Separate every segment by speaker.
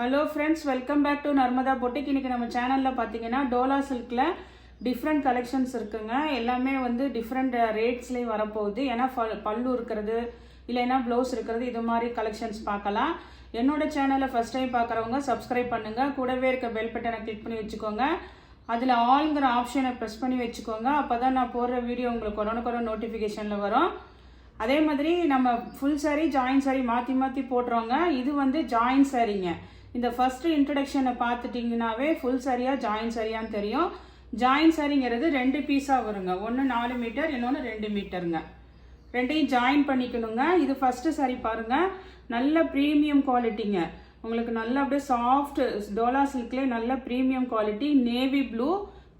Speaker 1: Hello friends, welcome back to Narmada boutique. இன்றைக்கி நம்ம சேனலில் பார்த்தீங்கன்னா டோலா சில்கில் டிஃப்ரெண்ட் கலெக்ஷன்ஸ் இருக்குங்க. எல்லாமே வந்து டிஃப்ரெண்ட் ரேட்ஸ்லேயும் வரப்போகுது. ஏன்னா பல்லு இருக்கிறது இல்லைன்னா ப்ளவுஸ் இருக்கிறது, இது மாதிரி கலெக்ஷன்ஸ் பார்க்கலாம். என்னோட சேனலை ஃபஸ்ட் டைம் பார்க்குறவங்க சப்ஸ்கிரைப் பண்ணுங்கள். கூடவே இருக்க பெல் பட்டனை கிளிக் பண்ணி வச்சுக்கோங்க. அதில் ஆல்ங்கிற ஆப்ஷனை ப்ரெஸ் பண்ணி வச்சுக்கோங்க. அப்போ தான் நான் போடுற வீடியோ உங்களுக்கு கொரோனா நோட்டிஃபிகேஷனில் வரும். அதே மாதிரி நம்ம ஃபுல் சாரீ ஜாயின் சாரீ மாற்றி மாற்றி போடுறோங்க. இது வந்து ஜாயின் சாரீங்க. இந்த ஃபர்ஸ்ட் இன்ட்ரடக்ஷனை பார்த்துட்டிங்கனாவே ஃபுல் சாரியாக ஜாயின் சாரியான்னு தெரியும். ஜாயின் சாரிங்கிறது 2 பீஸாக வருங்க. ஒன்று 4 மீட்டர், இன்னொன்று 2 மீட்டருங்க. ரெண்டையும் ஜாயின் பண்ணிக்கணுங்க. இது ஃபர்ஸ்ட் சாரி பாருங்கள், நல்ல ப்ரீமியம் குவாலிட்டிங்க. உங்களுக்கு நல்ல அப்படியே சாஃப்ட் டோலா சில்க்லேயே நல்ல ப்ரீமியம் குவாலிட்டி. நேவி ப்ளூ,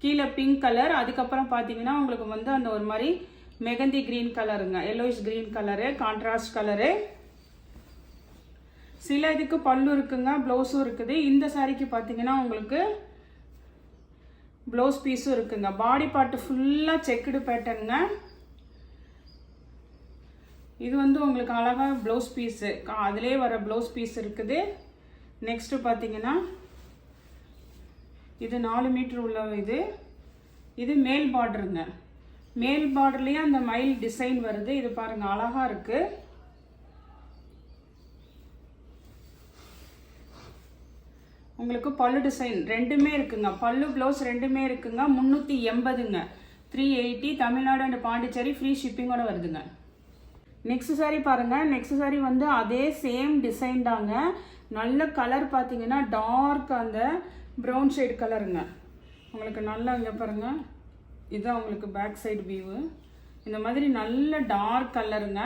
Speaker 1: கீழே பிங்க் கலர், அதுக்கப்புறம் பார்த்தீங்கன்னா உங்களுக்கு வந்து அந்த ஒரு மாதிரி மெகந்தி க்ரீன் கலருங்க, yellowish green colour, contrast colour. சில இதுக்கு பல்லு இருக்குங்க, ப்ளவுஸும் இருக்குது. இந்த சாரிக்கு பார்த்தீங்கன்னா உங்களுக்கு ப்ளவுஸ் பீஸும் இருக்குங்க. பாடி பார்ட்டு ஃபுல்லாக செக்குடு பேட்டர்னுங்க. இது வந்து உங்களுக்கு அழகாக ப்ளவுஸ் பீஸு, அதிலே வர ப்ளவுஸ் பீஸ் இருக்குது. நெக்ஸ்ட்டு பார்த்தீங்கன்னா இது 4 மீட்டர் உள்ள இது மேல் பார்டருங்க. மேல் பார்டர்லேயே அந்த மயில் டிசைன் வருது. இது பாருங்கள், அழகாக இருக்குது. உங்களுக்கு பல்லு டிசைன் ரெண்டுமே இருக்குங்க. பல்லு ப்ளவுஸ் ரெண்டுமே இருக்குங்க. 380ங்க, 380. தமிழ்நாடு அண்ட் பாண்டிச்சேரி ஃப்ரீ ஷிப்பிங்கோட வருதுங்க. நெக்ஸ்ட் சாரி பாருங்கள். நெக்ஸ்ட் சாரி வந்து அதே சேம் டிசைன் தாங்க. நல்ல கலர் பார்த்தீங்கன்னா டார்க் அந்த ப்ரௌன் ஷேட் கலருங்க. உங்களுக்கு நல்லா இங்கே பாருங்கள், இதுதான் உங்களுக்கு பேக் சைடு வியூவு. இந்த மாதிரி நல்ல டார்க் கலருங்க.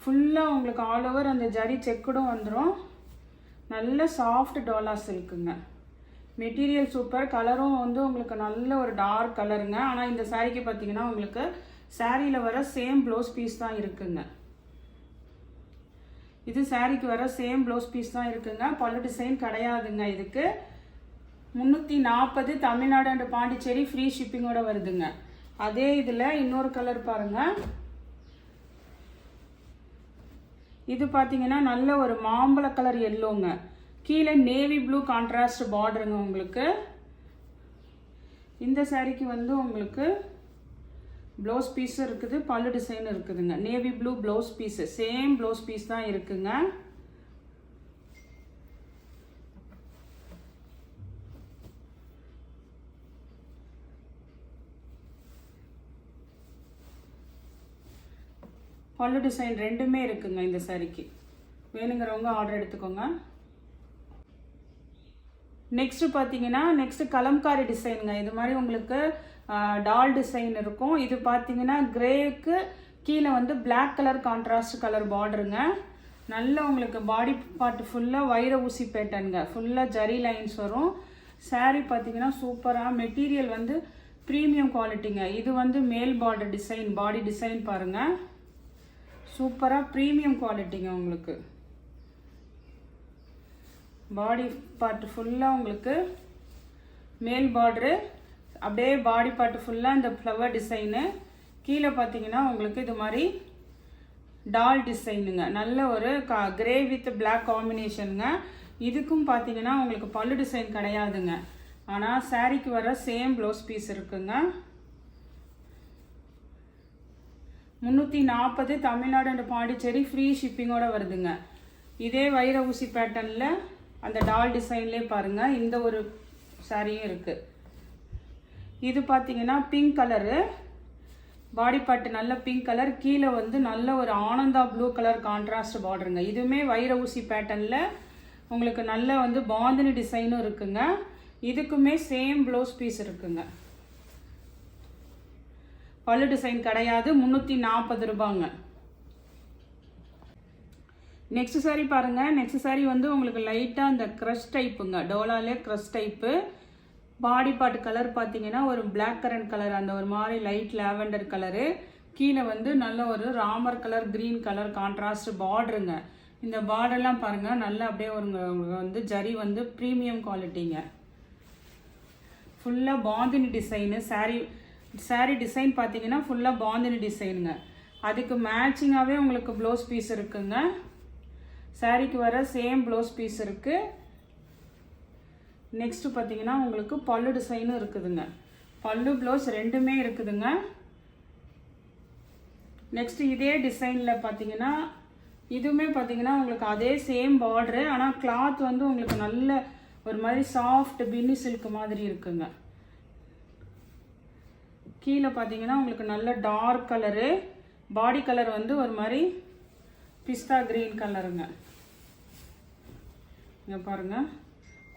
Speaker 1: ஃபுல்லாக உங்களுக்கு ஆல் ஓவர் அந்த ஜரி செக்குடும் வந்துடும். நல்ல சாஃப்ட் டோலா சில்க்குங்க. Material super. கலரும் வந்து உங்களுக்கு நல்ல ஒரு டார்க் கலருங்க. ஆனால் இந்த சாரீக்கு பார்த்தீங்கன்னா உங்களுக்கு சாரியில் வர சேம் ப்ளவுஸ் பீஸ் தான் இருக்குங்க. இது சாரிக்கு வர சேம் ப்ளவுஸ் பீஸ் தான் இருக்குங்க. பல்லு டிசைன் கிடையாதுங்க. இதுக்கு 340 தமிழ்நாடு அண்ட் பாண்டிச்சேரி ஃப்ரீ ஷிப்பிங்கோட வருதுங்க. அதே இதில் இன்னொரு கலர் பாருங்கள். இது பார்த்தீங்கன்னா நல்ல ஒரு மாம்பழ கலர் எல்லோங்க. கீழே நேவி ப்ளூ கான்ட்ராஸ்ட் பார்டருங்க. உங்களுக்கு இந்த சாரீக்கு வந்து உங்களுக்கு ப்ளவுஸ் பீஸும் இருக்குது, பல்லு டிசைன் இருக்குதுங்க. Navy blue blouse piece, same blouse piece தான் இருக்குங்க. பல்லு டிசைன் ரெண்டுமே இருக்குங்க. இந்த சாரிக்கு வேணுங்கிறவங்க ஆர்டர் எடுத்துக்கோங்க. நெக்ஸ்ட் பார்த்தீங்கன்னா நெக்ஸ்ட் கலம்காரி டிசைனுங்க. இது மாதிரி உங்களுக்கு டால் டிசைன் இருக்கும். இது பார்த்தீங்கன்னா கிரேக்கு கீழே வந்து பிளாக் கலர் கான்ட்ராஸ்ட் கலர் பார்டருங்க. நல்ல உங்களுக்கு பாடி பார்ட் ஃபுல்லாக வைர ஊசி பேட்டர்னுங்க. ஃபுல்லாக ஜரி லைன்ஸ் வரும். சாரீ பார்த்தீங்கன்னா சூப்பராக மெட்டீரியல் வந்து ப்ரீமியம் குவாலிட்டிங்க. இது வந்து மேல் பார்டர் டிசைன், பாடி டிசைன் பாருங்கள், சூப்பராக ப்ரீமியம் குவாலிட்டிங்க. உங்களுக்கு பாடி பார்ட் ஃபுல்லாக உங்களுக்கு மேல் பார்டரு, அப்படியே பாடி பார்ட் ஃபுல்லாக இந்த ஃப்ளவர் டிசைனு. கீழே பார்த்தீங்கன்னா உங்களுக்கு இது மாதிரி டால் டிசைனுங்க. நல்ல ஒரு கிரே வித் பிளாக் காம்பினேஷனுங்க. இதுக்கும் பார்த்தீங்கன்னா உங்களுக்கு பல்லு டிசைன் கிடையாதுங்க. ஆனால் சாரீக்கு வர சேம் ப்ளவுஸ் பீஸ் இருக்குங்க. 340 தமிழ்நாடு அண்ட் பாண்டிச்சேரி ஃப்ரீ ஷிப்பிங்கோட வருதுங்க. இதே வைர ஊசி பேட்டர்னில் அந்த டால் டிசைன்லேயே பாருங்கள், இந்த ஒரு சாரியும் இருக்குது. இது பார்த்தீங்கன்னா பிங்க் கலரு, பாடி பார்ட் நல்ல பிங்க் கலர், கீழே வந்து நல்ல ஒரு ஆனந்தா ப்ளூ கலர் கான்ட்ராஸ்ட் பார்டருங்க. இதுவுமே வைர ஊசி பேட்டர்னில் உங்களுக்கு நல்ல வந்து பாந்தினி டிசைனும் இருக்குங்க. இதுக்குமே சேம் ப்ளவுஸ் பீஸ் இருக்குங்க. பல்லு டிசைன் கிடையாது. 340 ரூபாங்க. நெக்ஸ்ட் சாரி பாருங்கள். நெக்ஸ்ட் சாரி வந்து உங்களுக்கு லைட்டாக இந்த க்ரஷ் டைப்புங்க. டோலாலே crush type. Body part colour பார்த்தீங்கன்னா ஒரு பிளாக் கரண்ட் கலர், அந்த ஒரு மாதிரி லைட் லாவெண்டர் கலரு. கீழே வந்து நல்ல ஒரு ராமர் கலர் க்ரீன் கலர் கான்ட்ராஸ்ட் பார்டருங்க. இந்த பார்டர்லாம் பாருங்கள், நல்லா அப்படியே உங்களுக்கு வந்து ஜரி வந்து ப்ரீமியம் குவாலிட்டிங்க. ஃபுல்லாக பாந்தினி டிசைனு. சாரீ டிசைன் பார்த்தீங்கன்னா ஃபுல்லாக பாந்தினி டிசைனுங்க. அதுக்கு மேட்சிங்காகவே உங்களுக்கு ப்ளவுஸ் பீஸ் இருக்குங்க. சாரீக்கு வர சேம் ப்ளவுஸ் பீஸ் இருக்குது. நெக்ஸ்ட்டு பார்த்தீங்கன்னா உங்களுக்கு பல்லு டிசைனும் இருக்குதுங்க. பல்லு ப்ளவுஸ் ரெண்டுமே இருக்குதுங்க. நெக்ஸ்ட் இதே டிசைனில் பார்த்தீங்கன்னா இதுவுமே பார்த்தீங்கன்னா உங்களுக்கு அதே சேம் பார்டரு, ஆனால் கிளாத் வந்து உங்களுக்கு நல்ல ஒரு மாதிரி சாஃப்ட் பின்னி சில்க் மாதிரி இருக்குங்க. கீழே பார்த்தீங்கன்னா உங்களுக்கு நல்ல டார்க் கலரு, பாடி கலர் வந்து ஒரு மாதிரி பிஸ்தா கிரீன் கலருங்க. இங்கே பாருங்கள்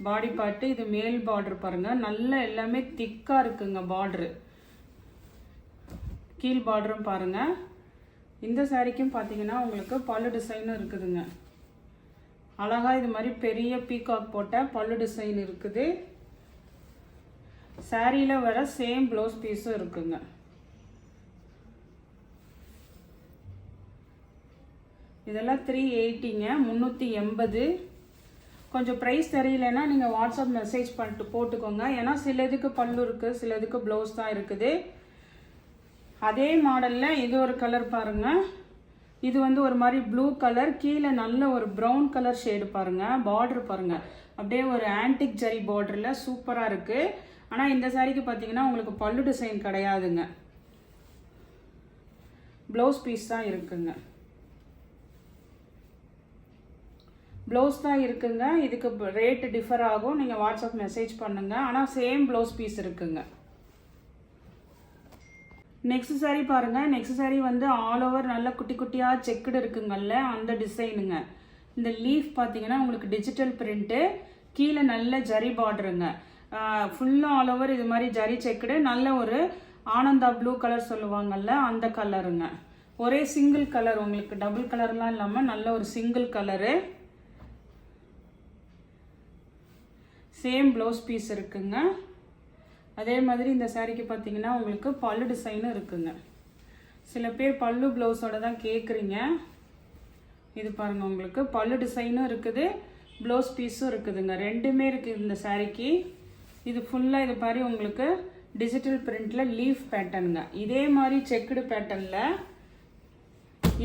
Speaker 1: பாடி பார்ட்டு, இது மேல் பார்டர் பாருங்கள், நல்ல எல்லாமே திக்காக இருக்குங்க பார்டரு. கீழ் பார்டரும் பாருங்கள். இந்த சாரிக்கும் பார்த்தீங்கன்னா உங்களுக்கு பல்லு டிசைனும் இருக்குதுங்க. அழகாக இது மாதிரி பெரிய பீகாக் போட்ட பல்லு டிசைன் இருக்குது. சாரியில் வர சேம் ப்ளவுஸ் பீஸும் இருக்குங்க. இதெல்லாம் 380ங்க, 380. கொஞ்சம் ப்ரைஸ் தெரியலன்னா நீங்கள் வாட்ஸ்அப் மெசேஜ் பண்ணிட்டு போட்டுக்கோங்க. ஏன்னா சிலதுக்கு பல்லு இருக்குது, சிலதுக்கு ப்ளவுஸ் தான் இருக்குது. அதே மாடலில் இது ஒரு கலர் பாருங்கள். இது வந்து ஒரு மாதிரி ப்ளூ கலர், கீழே நல்ல ஒரு ப்ரௌன் கலர் ஷேடு பாருங்கள். பார்டர் பாருங்கள், அப்படியே ஒரு ஆன்டிக் ஜரி பார்டரில் சூப்பராக இருக்குது. ஆனால் இந்த சாரிக்கு பார்த்தீங்கன்னா உங்களுக்கு பல்லு டிசைன் கிடையாதுங்க, ப்ளவுஸ் பீஸ் தான் இருக்குங்க. ப்ளவுஸ் தான் இருக்குங்க. இதுக்கு ரேட்டு டிஃபர் ஆகும், நீங்கள் வாட்ஸ்அப் மெசேஜ் பண்ணுங்கள். ஆனால் சேம் ப்ளவுஸ் பீஸ் இருக்குங்க. நெக்ஸ்ட் சாரீ பாருங்கள். நெக்ஸ்ட் சாரீ வந்து ஆல் ஓவர் நல்ல குட்டி குட்டியாக செக்குடு இருக்குங்கல்ல, அந்த டிசைனுங்க. இந்த லீஃப் பார்த்தீங்கன்னா உங்களுக்கு டிஜிட்டல் பிரிண்ட்டு, கீழே நல்ல ஜரி பார்டருங்க. ஃபுல்லாக ஆல் ஓவர் இது மாதிரி ஜரி செக்குடு, நல்ல ஒரு ஆனந்தா ப்ளூ கலர் சொல்லுவாங்கல்ல, அந்த கலருங்க. ஒரே சிங்கிள் கலர், உங்களுக்கு டபுள் கலர்லாம் இல்லாமல் நல்ல ஒரு single colour. Same blouse piece இருக்குங்க. அதே மாதிரி இந்த சாரீக்கு பார்த்தீங்கன்னா உங்களுக்கு பல்லு டிசைனும் இருக்குங்க. சில பேர் பல்லு ப்ளவுஸோட தான் கேட்குறீங்க. இது பாருங்கள், உங்களுக்கு பல்லு டிசைனும் இருக்குது, ப்ளவுஸ் பீஸும் இருக்குதுங்க. ரெண்டுமே இருக்குது இந்த சாரீக்கு. இது ஃபுல்லாக இது மாதிரி உங்களுக்கு டிஜிட்டல் பிரிண்டில் லீஃப் பேட்டர்னுங்க. இதே மாதிரி செக்குடு பேட்டர்னில்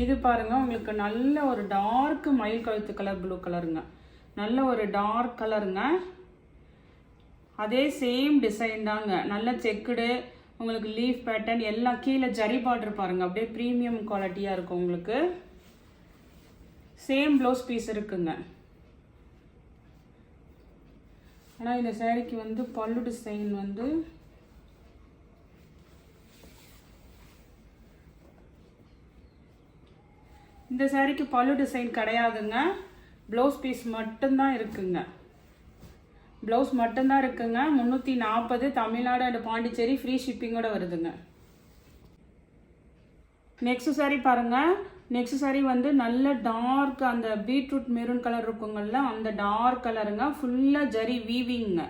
Speaker 1: இது பாருங்கள், உங்களுக்கு நல்ல ஒரு டார்க் மயில் கழுத்து கலர் ப்ளூ கலருங்க. நல்ல ஒரு டார்க் கலருங்க. அதே சேம் டிசைன் தாங்க, நல்ல செக்குடு, உங்களுக்கு லீஃப் பேட்டர்ன் எல்லாம். கீழே ஜரி பார்டர் பாருங்கள், அப்படியே ப்ரீமியம் குவாலிட்டியாக இருக்கும் உங்களுக்கு. சேம் ப்ளவுஸ் பீஸ் இருக்குங்க. ஆனால் இந்த சாரீக்கு வந்து பல்லு டிசைன் வந்து இந்த சாரீக்கு பல்லு டிசைன் கிடையாதுங்க, ப்ளவுஸ் பீஸ் மட்டும்தான் இருக்குங்க. ப்ளவுஸ் மட்டும்தான் இருக்குங்க. 340, தமிழ்நாடு அண்ட் பாண்டிச்சேரி, ஃப்ரீ ஷிப்பிங்கோட வருதுங்க. நெக்ஸ்ட் சாரீ பாருங்கள். நெக்ஸ்ட் சாரீ வந்து நல்ல டார்க் அந்த பீட்ரூட் மெரூன் கலர் இருக்குங்கள்ல, அந்த டார்க் கலருங்க. ஃபுல்லாக ஜரி வீவிங்க.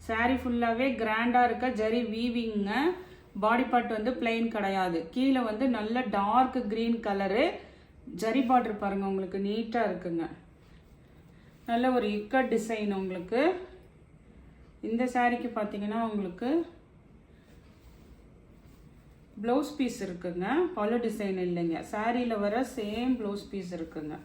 Speaker 1: சாரீ ஃபுல்லாகவே கிராண்டாக இருக்க ஜரி வீவிங்க. பாடி பார்ட் வந்து பிளெயின் கிடையாது. கீழே வந்து நல்ல dark green colour, zari border பாருங்கள், உங்களுக்கு நீட்டாக இருக்குங்க. நல்ல ஒரு இக்கட் டிசைன் உங்களுக்கு. இந்த சாரீக்கு பார்த்தீங்கன்னா உங்களுக்கு ப்ளவுஸ் பீஸ் இருக்குங்க, பல்லு டிசைன் இல்லைங்க. சாரியில் வர சேம் ப்ளவுஸ் பீஸ் இருக்குங்க.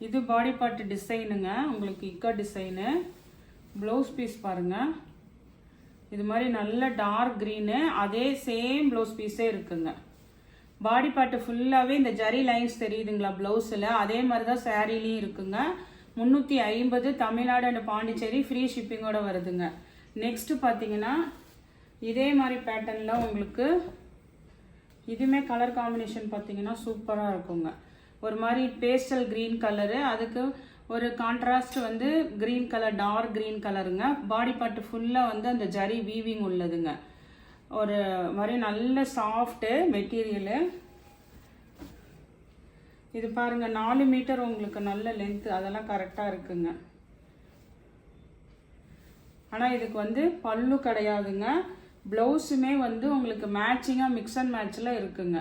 Speaker 1: இது பாடி பார்ட் டிசைனுங்க, உங்களுக்கு இக்கா டிசைனு. ப்ளவுஸ் பீஸ் பாருங்கள், இது மாதிரி நல்ல டார்க் க்ரீனு, அதே சேம் ப்ளவுஸ் பீஸே இருக்குங்க. பாடி பார்ட்டு ஃபுல்லாகவே இந்த ஜரி லைன்ஸ் தெரியுதுங்களா ப்ளவுஸில், அதே மாதிரி தான் சாரீலையும் இருக்குங்க. 350, தமிழ்நாடு அண்ட் பாண்டிச்சேரி, ஃப்ரீ ஷிப்பிங்கோட வருதுங்க. நெக்ஸ்ட்டு பார்த்தீங்கன்னா இதே மாதிரி பேட்டர்னில் உங்களுக்கு இதுவுமே கலர் காம்பினேஷன் பார்த்தீங்கன்னா சூப்பராக இருக்குங்க. ஒரு மாதிரி பேஸ்டல் க்ரீன் கலரு, அதுக்கு ஒரு கான்ட்ராஸ்ட் வந்து க்ரீன் கலர், டார்க் க்ரீன் கலருங்க. பாடி பார்ட்டு ஃபுல்லாக வந்து அந்த ஜரி வீவிங் உள்ளதுங்க. ஒரு மாதிரி நல்ல சாஃப்ட்டு மெட்டீரியலு. இது பாருங்கள், 4 மீட்டர் உங்களுக்கு நல்ல லென்த்து, அதெல்லாம் கரெக்டாக இருக்குங்க. ஆனால் இதுக்கு வந்து பல்லு கிடையாதுங்க. ப்ளவுஸுமே வந்து உங்களுக்கு மேட்சிங்காக மிக்ஸ் அண்ட் மேட்சில் இருக்குங்க.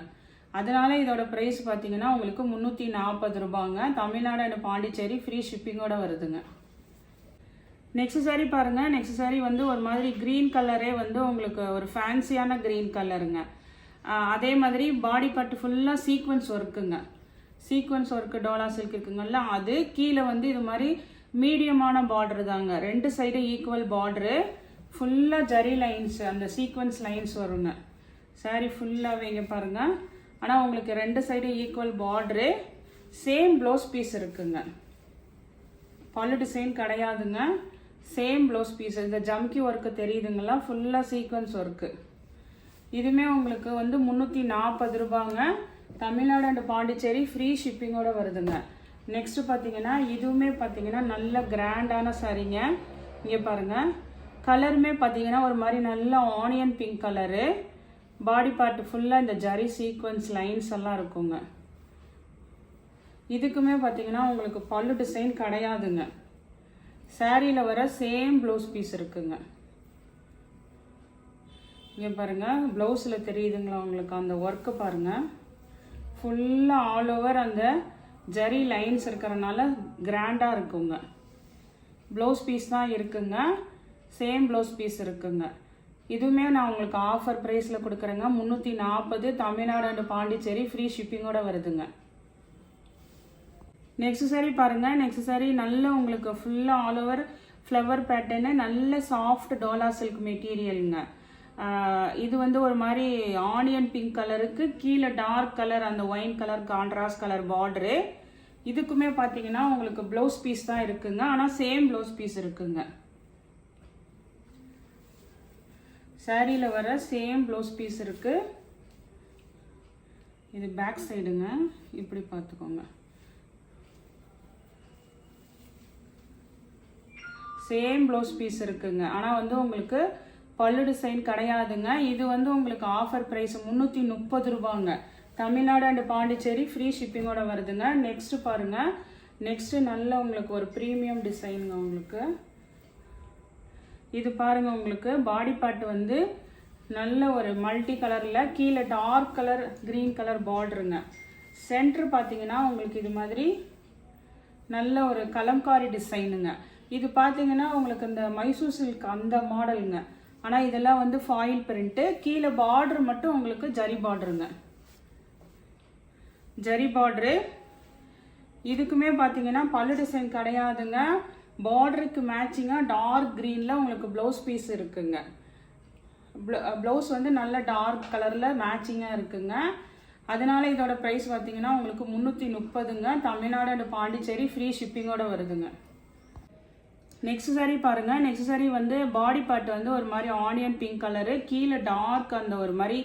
Speaker 1: அதனால இதோட ப்ரைஸ் பார்த்தீங்கன்னா உங்களுக்கு 340 ரூபாங்க. தமிழ்நாடு அண்ட் பாண்டிச்சேரி, ஃப்ரீ ஷிப்பிங்கோட வருதுங்க. நெக்ஸ்ட் சாரீ பாருங்கள். நெக்ஸ்ட் சாரீ வந்து ஒரு மாதிரி க்ரீன் கலரே வந்து உங்களுக்கு ஒரு ஃபேன்சியான க்ரீன் கலருங்க. அதே மாதிரி பாடி பார்ட் ஃபுல்லாக சீக்வன்ஸ் ஒர்க்குங்க. சீக்வன்ஸ் ஒர்க்கு டோலா சில்க் இருக்குங்கல்ல, அது கீழே வந்து இது மாதிரி மீடியமான பார்டர் தாங்க. 2 சைடு ஈக்குவல் பார்டரு, ஃபுல்லாக ஜரி லைன்ஸ், அந்த சீக்வன்ஸ் லைன்ஸ் வருங்க சாரீ ஃபுல்லாகவே. இங்கே பாருங்கள். ஆனால் உங்களுக்கு 2 side equal border, same blouse piece இருக்குங்க. பல்லு டிசைன் கிடையாதுங்க, சேம் ப்ளவுஸ் பீஸ். இந்த ஜம்கி ஒர்க்கு தெரியுதுங்களா, ஃபுல்லாக சீக்வன்ஸ் ஒர்க்கு. இதுவுமே உங்களுக்கு வந்து 340 ரூபாங்க. தமிழ்நாடு அண்ட் பாண்டிச்சேரி ஃப்ரீ ஷிப்பிங்கோட வருதுங்க. நெக்ஸ்ட் பார்த்தீங்கன்னா இதுவுமே பார்த்தீங்கன்னா நல்ல கிராண்டான சாரீங்க. இங்கே பாருங்கள். கலருமே பார்த்தீங்கன்னா ஒரு மாதிரி நல்ல ஆனியன் பிங்க் கலரு. பாடி பார்ட் ஃபுல்லாக இந்த ஜரி சீக்வன்ஸ் லைன்ஸ் எல்லாம் இருக்குங்க. இதுக்குமே பார்த்தீங்கன்னா உங்களுக்கு பல்லு டிசைன் கிடையாதுங்க. சாரியில் வர சேம் ப்ளவுஸ் பீஸ் இருக்குங்க. இங்கே பாருங்கள், ப்ளவுஸில் தெரியுதுங்களா உங்களுக்கு அந்த ஒர்க்கு பாருங்கள். ஃபுல்லாக ஆல் ஓவர் அந்த ஜரி லைன்ஸ் இருக்கிறனால கிராண்டாக இருக்குங்க. ப்ளவுஸ் பீஸ் தான் இருக்குங்க, சேம் ப்ளவுஸ் பீஸ் இருக்குங்க. இதுவுமே நான் உங்களுக்கு ஆஃபர் ப்ரைஸில் கொடுக்குறேங்க. 340, தமிழ்நாடு அண்ட் பாண்டிச்சேரி ஃப்ரீ ஷிப்பிங்கோட வருதுங்க. நெக்ஸ்ட் சாரீ பாருங்கள். நெக்ஸ்ட் சாரீ நல்ல உங்களுக்கு ஃபுல்லாக ஆல் ஓவர் ஃப்ளவர் பேட்டர்னு, நல்ல சாஃப்ட் டோலா சில்க் மெட்டீரியலுங்க. இது வந்து ஒரு மாதிரி ஆனியன் பிங்க் கலருக்கு கீழே டார்க் கலர், அந்த wine colour contrast colour border. இதுக்குமே பார்த்தீங்கன்னா உங்களுக்கு ப்ளவுஸ் பீஸ் தான் இருக்குங்க, ஆனால் சேம் ப்ளவுஸ் பீஸ் இருக்குங்க. சாரியில் வர சேம் ப்ளவுஸ் பீஸ் இருக்கு. இது பேக் சைடுங்க, இப்படி பார்த்துக்கோங்க. சேம் ப்ளவுஸ் பீஸ் இருக்குங்க, ஆனால் வந்து உங்களுக்கு பல்லு டிசைன் கிடையாதுங்க. இது வந்து உங்களுக்கு ஆஃபர் ப்ரைஸ் 330 ரூபாங்க. தமிழ்நாடு அண்ட் பாண்டிச்சேரி ஃப்ரீ ஷிப்பிங்கோட வருதுங்க. நெக்ஸ்ட் பாருங்க. நெக்ஸ்ட் நல்ல உங்களுக்கு ஒரு ப்ரீமியம் டிசைனுங்க. உங்களுக்கு இது பாருங்க, உங்களுக்கு பாடி பார்ட் வந்து நல்ல ஒரு மல்டி கலர்ல, கீழே டார்க் கலர் கிரீன் கலர் பார்டருங்க. சென்டர் பார்த்தீங்கன்னா உங்களுக்கு இது மாதிரி நல்ல ஒரு கலம்காரி டிசைனுங்க. இது பார்த்தீங்கன்னா உங்களுக்கு இந்த மைசூர் சில்க் அந்த மாடலுங்க. ஆனால் இதெல்லாம் வந்து ஃபாயில் பிரிண்ட்டு. கீழே பார்டர் மட்டும் உங்களுக்கு ஜரி பார்டருங்க, ஜரி பார்டரு. இதுக்குமே பார்த்தீங்கன்னா பல்லு டிசைன் கிடையாதுங்க. பார்டருக்கு மேட்சிங்காக டார்க் க்ரீனில் உங்களுக்கு ப்ளவுஸ் பீஸ் இருக்குங்க. ப்ளவுஸ் வந்து நல்ல டார்க் கலரில் மேட்சிங்காக இருக்குங்க. அதனால இதோட ப்ரைஸ் பார்த்தீங்கன்னா உங்களுக்கு 330ங்க. தமிழ்நாடு அண்ட் பாண்டிச்சேரி ஃப்ரீ ஷிப்பிங்கோட வருதுங்க. நெக்ஸ்ட் சாரீ பாருங்க. நெக்ஸ்ட் சாரீ வந்து பாடி பார்ட் வந்து ஒரு மாதிரி ஆனியன் பிங்க் கலரு, கீழே டார்க் அந்த ஒரு மாதிரி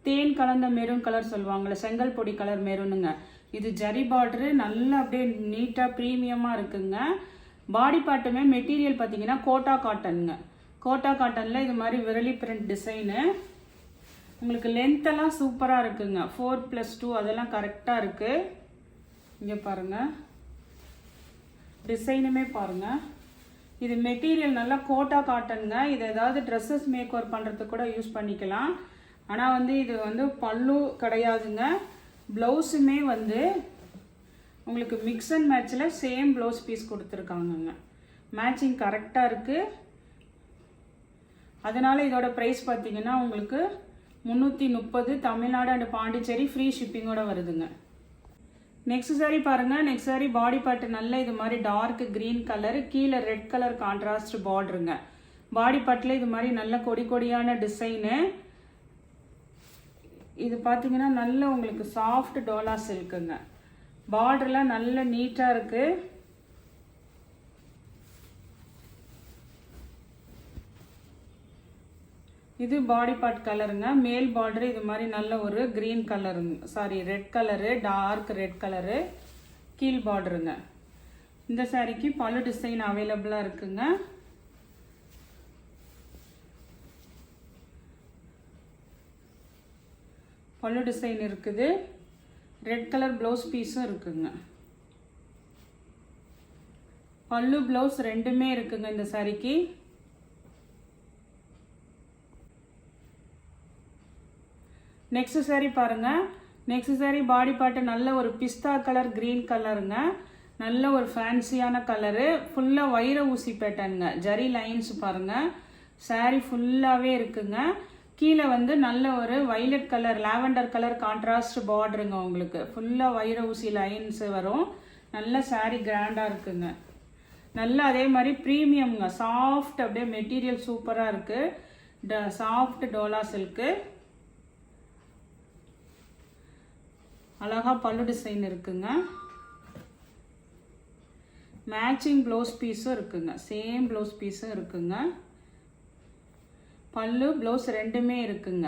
Speaker 1: தேன் கலந்த மெரூன் கலர் சொல்லுவாங்கள்ல, செங்கல் பொடி கலர் மெரூனுங்க. இது ஜரி பார்டரு, நல்லா அப்படியே நீட்டாக ப்ரீமியமாக இருக்குங்க. பாடி பார்ட்டுமே மெட்டீரியல் பார்த்தீங்கன்னா கோட்டா காட்டனுங்க. கோட்டா காட்டனில் இது மாதிரி விரலி பிரிண்ட் டிசைனு. உங்களுக்கு லென்த்தெல்லாம் சூப்பராக இருக்குங்க. 4+2 அதெல்லாம் கரெக்டாக இருக்குது. இங்கே பாருங்கள், டிசைனுமே பாருங்கள். இது மெட்டீரியல் நல்லா கோட்டா காட்டனுங்க. இது ஏதாவது ட்ரெஸ்ஸஸ் மேக் ஓவர் பண்ணுறதுக்கு கூட யூஸ் பண்ணிக்கலாம். ஆனால் வந்து இது வந்து பல்லு கிடையாதுங்க. ப்ளவுஸுமே வந்து உங்களுக்கு மிக்ஸ் அண்ட் மேட்சில் சேம் ப்ளவுஸ் பீஸ் கொடுத்துருக்காங்கங்க. மேட்சிங் கரெக்டாக இருக்குது. அதனால் இதோட ப்ரைஸ் பார்த்தீங்கன்னா உங்களுக்கு 330, தமிழ்நாடு அண்ட் பாண்டிச்சேரி ஃப்ரீ ஷிப்பிங்கோட வருதுங்க. நெக்ஸ்ட் சாரீ பாருங்க. நெக்ஸ்ட் சாரீ பாடி பார்ட் நல்ல இது மாதிரி டார்க் கிரீன் கலர், கீழே ரெட் கலர் கான்ட்ராஸ்ட் பார்டருங்க. பாடி பார்ட்ல இது மாதிரி நல்ல கொடி கொடியான டிசைனு. இது பார்த்தீங்கன்னா நல்ல உங்களுக்கு சாஃப்ட் டோலா சில்க்குங்க. பார்டர்லாம் நல்ல நீட்டாக இருக்கு. இது பாடி பார்ட் கலருங்க. மேல் பார்டர் இது மாதிரி நல்ல ஒரு கிரீன் கலருங்க, sari red colour, dark red colour கீழ் பார்டருங்க. இந்த சாரிக்கு பல்லு டிசைன் அவைலபிளாக இருக்குங்க. பல்லு டிசைன் இருக்குது. ரெட் கலர் ப்ளவுஸ் பீஸும் இருக்குங்க. பல்லு ப்ளவுஸ் ரெண்டுமே இருக்குங்க இந்த சாரிக்கு. நெக்ஸ்ட் சாரீ பாருங்க. நெக்ஸ்ட் சாரீ பாடி பார்ட் நல்ல ஒரு பிஸ்தா கலர் கிரீன் கலருங்க. நல்ல ஒரு ஃபேன்சியான கலரு, ஃபுல்லாக வைர ஊசி பேட்டர்னுங்க. ஜரி லைன்ஸ் பாருங்க. சாரீ ஃபுல்லாகவே இருக்குங்க. கீழே வந்து நல்ல ஒரு violet colour lavender colour contrast பார்டருங்க. உங்களுக்கு ஃபுல்லாக வைர ஊசி லைன்ஸ் வரும். நல்ல சாரீ கிராண்டாக இருக்குங்க. நல்லா அதே மாதிரி ப்ரீமியம்ங்க, சாஃப்ட், அப்படியே மெட்டீரியல் சூப்பராக இருக்குது. Soft Dola silk. அழகாக பல்லு டிசைன் இருக்குங்க. மேட்சிங் ப்ளவுஸ் பீஸும் இருக்குங்க. சேம் ப்ளவுஸ் பீஸும் இருக்குங்க. பல்லு ப்ளவுஸ் ரெண்டுமே இருக்குங்க.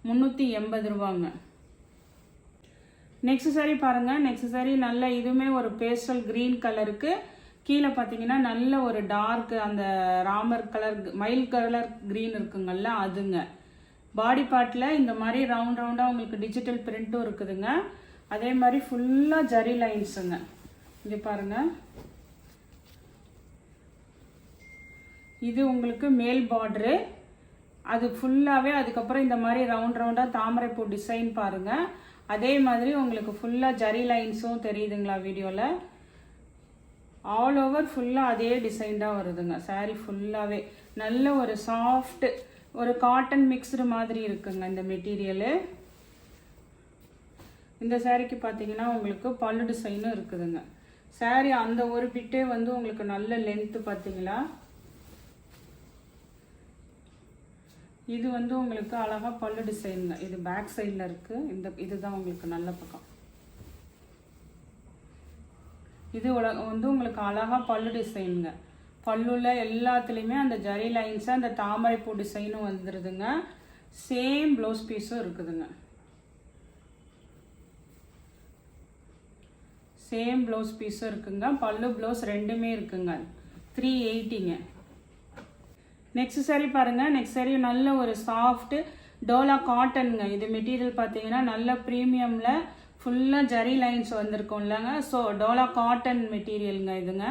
Speaker 1: 380 ரூபாங்க. நெக்ஸ்ட் சாரி பாருங்க. நெக்ஸ்ட் சாரி நல்ல இதுவுமே ஒரு பேஸ்டல் கிரீன் கலருக்கு. கீழே பார்த்தீங்கன்னா நல்ல ஒரு டார்க் அந்த ராமர் கலர் மயில் கலர் கிரீன் இருக்குங்கல்ல அதுங்க. பாடி பார்ட்டில் இந்த மாதிரி ரவுண்டாக உங்களுக்கு டிஜிட்டல் பிரிண்ட்டும் இருக்குதுங்க. அதே மாதிரி ஃபுல்லாக ஜரி லைன்ஸுங்க. இங்கே பாருங்க. இது உங்களுக்கு மேல் பார்டரு. அது ஃபுல்லாகவே அதுக்கப்புறம் இந்த மாதிரி ரவுண்டாக தாமரைப்பூ டிசைன் பாருங்கள். அதே மாதிரி உங்களுக்கு ஃபுல்லாக ஜரி லைன்ஸும் தெரியுதுங்களா வீடியோவில். ஆல் ஓவர் ஃபுல்லாக அதே டிசைன் தான் வருதுங்க. சாரீ ஃபுல்லாகவே நல்ல ஒரு சாஃப்ட் ஒரு காட்டன் மிக்ஸ்டு மாதிரி இருக்குங்க இந்த மெட்டீரியலு. இந்த சாரீக்கு பார்த்தீங்கன்னா உங்களுக்கு பல்லு டிசைனும் இருக்குதுங்க. சாரீ அந்த ஒரு பிட்டே வந்து உங்களுக்கு நல்ல லென்த்து பார்த்தீங்களா. இது வந்து உங்களுக்கு அழகாக பல்லு டிசைனுங்க. இது பேக் சைடில் இருக்குது. இதுதான் உங்களுக்கு நல்ல பக்கம். இது வந்து உங்களுக்கு அழகாக பல்லு டிசைனுங்க. பல்லுல எல்லாத்துலேயுமே அந்த ஜரி லைன்ஸு அந்த தாமரைப்பூ டிசைனும் வந்துடுதுங்க. சேம் ப்ளவுஸ் பீஸும் இருக்குதுங்க. சேம் ப்ளவுஸ் பீஸும் இருக்குங்க. பல்லு ப்ளவுஸ் ரெண்டுமே இருக்குங்க. 380ங்க. நெக்ஸ்ட் சாரி பாருங்க. நெக்ஸ்ட் சாரி நல்ல ஒரு சாஃப்ட் டோலா காட்டனுங்க. இது மெட்டீரியல் பார்த்தீங்கன்னா நல்ல ப்ரீமியமில் ஃபுல்லாக ஜரி லைன்ஸ் வந்திருக்கும் இல்லைங்க. ஸோ டோலா காட்டன் மெட்டீரியலுங்க இதுங்க.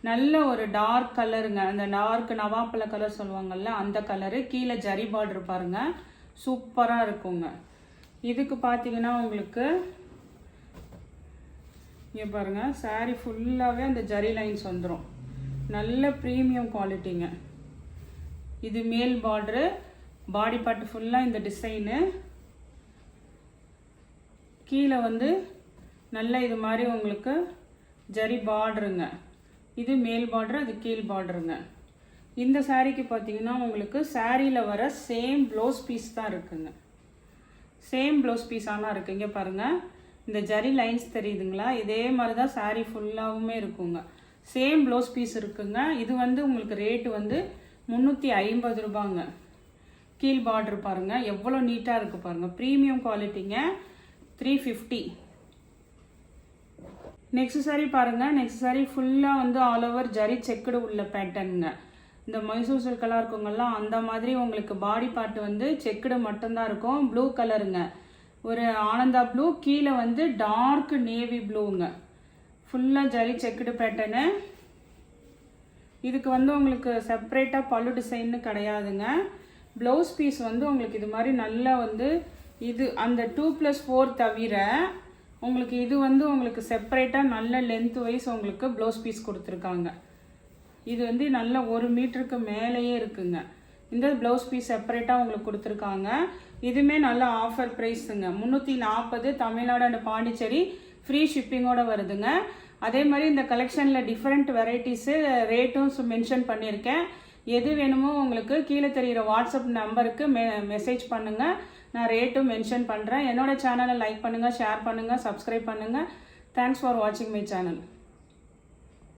Speaker 1: நல்ல ஒரு டார்க் கலருங்க. அந்த டார்க் நவாப்பழ கலர் சொல்லுவாங்கல்ல அந்த கலரு. கீழே ஜரி பார்டர் பாருங்க, சூப்பராக இருக்குங்க. இதுக்கு பார்த்தீங்கன்னா உங்களுக்கு இங்கே பாருங்க, சாரீ ஃபுல்லாகவே அந்த ஜரி லைன்ஸ் வந்துடும். நல்ல ப்ரீமியம் குவாலிட்டிங்க. இது மேல் பார்டரு. பாடி பார்ட் ஃபுல்லாக இந்த டிசைனு. கீழே வந்து நல்ல இது மாதிரி உங்களுக்கு ஜரி பார்டருங்க. இது மேல் பார்டரு, அது கீழ் பார்டருங்க. இந்த சாரீக்கு பார்த்தீங்கன்னா உங்களுக்கு சாரியில் வர சேம் ப்ளவுஸ் பீஸ் தான் இருக்குங்க. சேம் ப்ளவுஸ் பீஸ் ஆனால் இருக்குது. இங்கே பாருங்கள், இந்த ஜரி லைன்ஸ் தெரியுதுங்களா. இதே மாதிரி தான் சாரீ ஃபுல்லாகவுமே இருக்குங்க. சேம் ப்ளவுஸ் பீஸ் இருக்குங்க. இது வந்து உங்களுக்கு ரேட்டு வந்து 350 ரூபாங்க. கீழ் பார்டர் பாருங்கள் எவ்வளோ நீட்டாக இருக்குது பாருங்கள். ப்ரீமியம் குவாலிட்டிங்க. 350. நெக்ஸ்ட் சாரி பாருங்க. நெக்ஸ்ட் சாரி ஃபுல்லாக வந்து ஆல் ஓவர் ஜரி செக்குடு உள்ள பேட்டர்னுங்க. இந்த மைசூர் சில்கெல்லாம் இருக்குங்கெல்லாம் அந்த மாதிரி உங்களுக்கு பாடி பார்ட் வந்து செக்குடு மட்டும்தான் இருக்கும். ப்ளூ கலருங்க, ஒரு ஆனந்தா ப்ளூ. கீழே வந்து டார்க் நேவி ப்ளூங்க. ஃபுல்லாக ஜரி செக்குடு பேட்டர்னு. இதுக்கு வந்து உங்களுக்கு செப்பரேட்டாக பல்லு டிசைன்னு கிடையாதுங்க. ப்ளவுஸ் பீஸ் வந்து உங்களுக்கு இது மாதிரி நல்லா வந்து இது அந்த 2+4 தவிர உங்களுக்கு இது வந்து உங்களுக்கு செப்பரேட்டாக நல்ல லென்த் வைஸ் உங்களுக்கு ப்ளவுஸ் பீஸ் கொடுத்துருக்காங்க. இது வந்து நல்ல 1 மீட்டருக்கு மேலேயே இருக்குங்க. இந்த ப்ளவுஸ் பீஸ் செப்பரேட்டாக உங்களுக்கு கொடுத்துருக்காங்க. இதுவுமே நல்ல ஆஃபர் ப்ரைஸுங்க. 340 தமிழ்நாடு அண்ட் பாண்டிச்சேரி ஃப்ரீ ஷிப்பிங்கோடு வருதுங்க. அதே மாதிரி இந்த கலெக்ஷனில் டிஃப்ரெண்ட் வெரைட்டிஸு ரேட்டும் மென்ஷன் பண்ணியிருக்கேன். எது வேணுமோ உங்களுக்கு கீழே தெரிகிற வாட்ஸ்அப் நம்பருக்கு மெசேஜ் பண்ணுங்கள். நான் ரேட்டும் மென்ஷன் பண்ணுறேன். என்னோட சேனலை லைக் பண்ணுங்கள், ஷேர் பண்ணுங்கள், சப்ஸ்கிரைப் பண்ணுங்கள். தேங்க்ஸ் ஃபார் வாட்சிங் மை சேனல்.